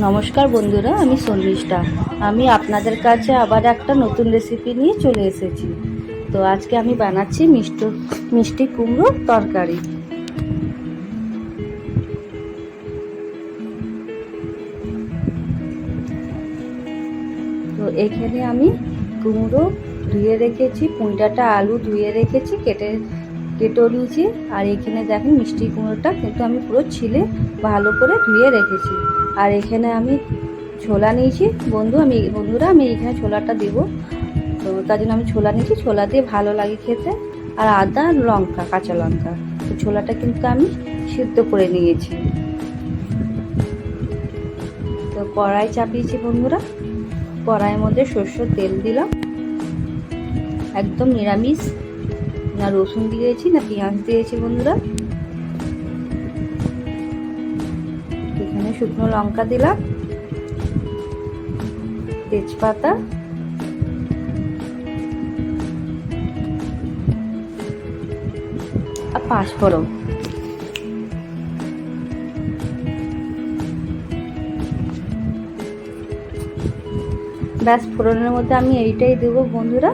নমস্কার বন্ধুরা, আমি শর্মিষ্ঠা। আমি আপনাদের কাছে আবার একটা নতুন রেসিপি নিয়ে চলে এসেছি। তো আজকে আমি বানাচ্ছি মিষ্টি কুমড়োর তরকারি। তো এখানে আমি কুমড়ো ধুয়ে রেখেছি, পুঁইডাটা আলু ধুয়ে রেখেছি, কেটেও নিয়েছি। আর এখানে দেখেন মিষ্টি কুমড়োটা কিন্তু আমি পুরো ছিলে ভালো করে ধুয়ে রেখেছি। আর এখানে আমি ছোলা নিয়েছি বন্ধুরা, আমি এখানে ছোলাটা দেবো। তো তার জন্য আমি ছোলা নিয়েছি, ছোলা দিয়ে ভালো লাগে খেতে। আর আদা, লঙ্কা, কাঁচা লঙ্কা, তো ছোলাটা কিন্তু আমি সিদ্ধ করে নিয়েছি। তো কড়াই চাপিয়েছি বন্ধুরা, কড়াইয়ের মধ্যে সরষের তেল দিলাম। একদম নিরামিষ, না রসুন দিয়েছি না পেঁয়াজ দিয়েছি বন্ধুরা। এখানে শুকনো লঙ্কা দিলাম, তেজপাতা, আর পাঁচফোড়ন। ব্যাস, ফোড়নের মধ্যে আমি এইটাই দেবো বন্ধুরা।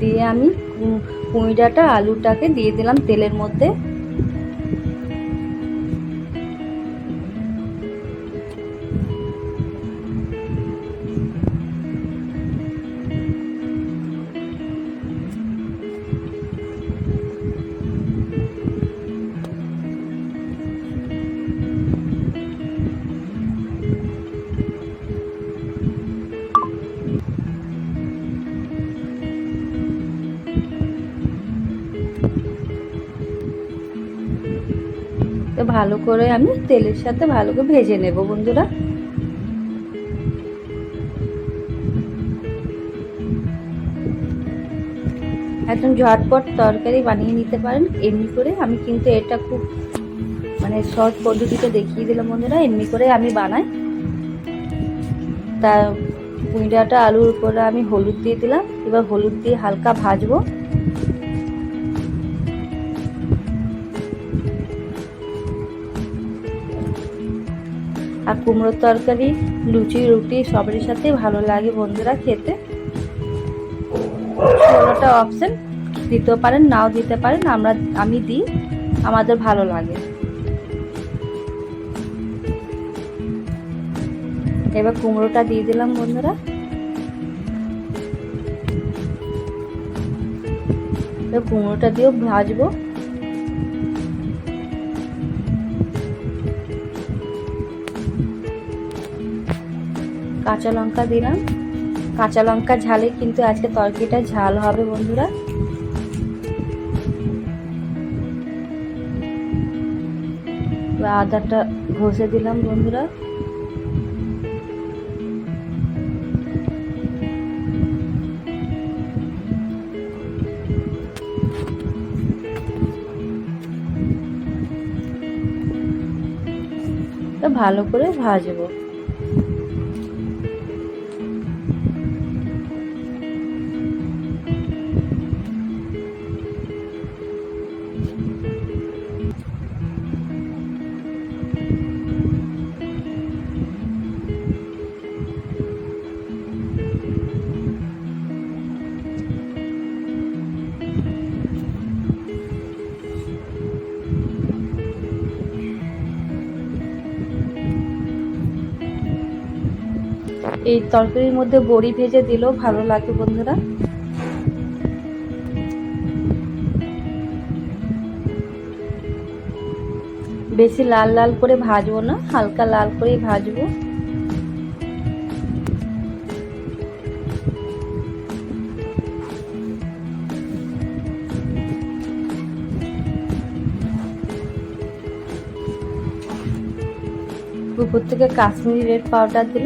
দিয়ে আমি পুঁইডাটা আলুটাকে দিয়ে দিলাম তেলের মধ্যে। তো ভালো করে আমি তেলের সাথে ভালো করে ভেজে নেব বন্ধুরা। একদম ঝটপট তরকারি বানিয়ে নিতে পারেন এমনি করে। আমি কিন্তু এটা খুব সহজ পদ্ধতিতে দেখিয়ে দিলাম বন্ধুরা, এমনি করে আমি বানাই। তা পুঁইডাটা আলুর উপরে আমি হলুদ দিয়ে দিলাম। এবার হলুদ দিয়ে হালকা ভাজবো। আর কুমড়োর তরকারি লুচি, রুটি সবের সাথে ভালো লাগে বন্ধুরা খেতে। ছোলাটা অপশন, দিতেও পারেন নাও দিতে পারেন, আমি দিই, আমাদের ভালো লাগে। এবার কুমড়োটা দিয়ে দিলাম বন্ধুরা। এবার কুমড়োটা দিয়েও ভাজবো। কাঁচা লঙ্কা দিলাম, কাঁচা লঙ্কা ঝালে কিন্তু আজকে তরকারিটা ঝাল হবে বন্ধুরা। আদাটা ঘষে দিলাম বন্ধুরা। তো ভালো করে ভাজবো। এই তরকারির মধ্যে বড়ি ভেজে দিলেও ভালো লাগে বন্ধুরা। বেশি লাল লাল করে ভাজবো না, হালকা লাল করেই ভাজবো। উপর থেকে কাশ্মীরি রেড পাউডার দিলাম।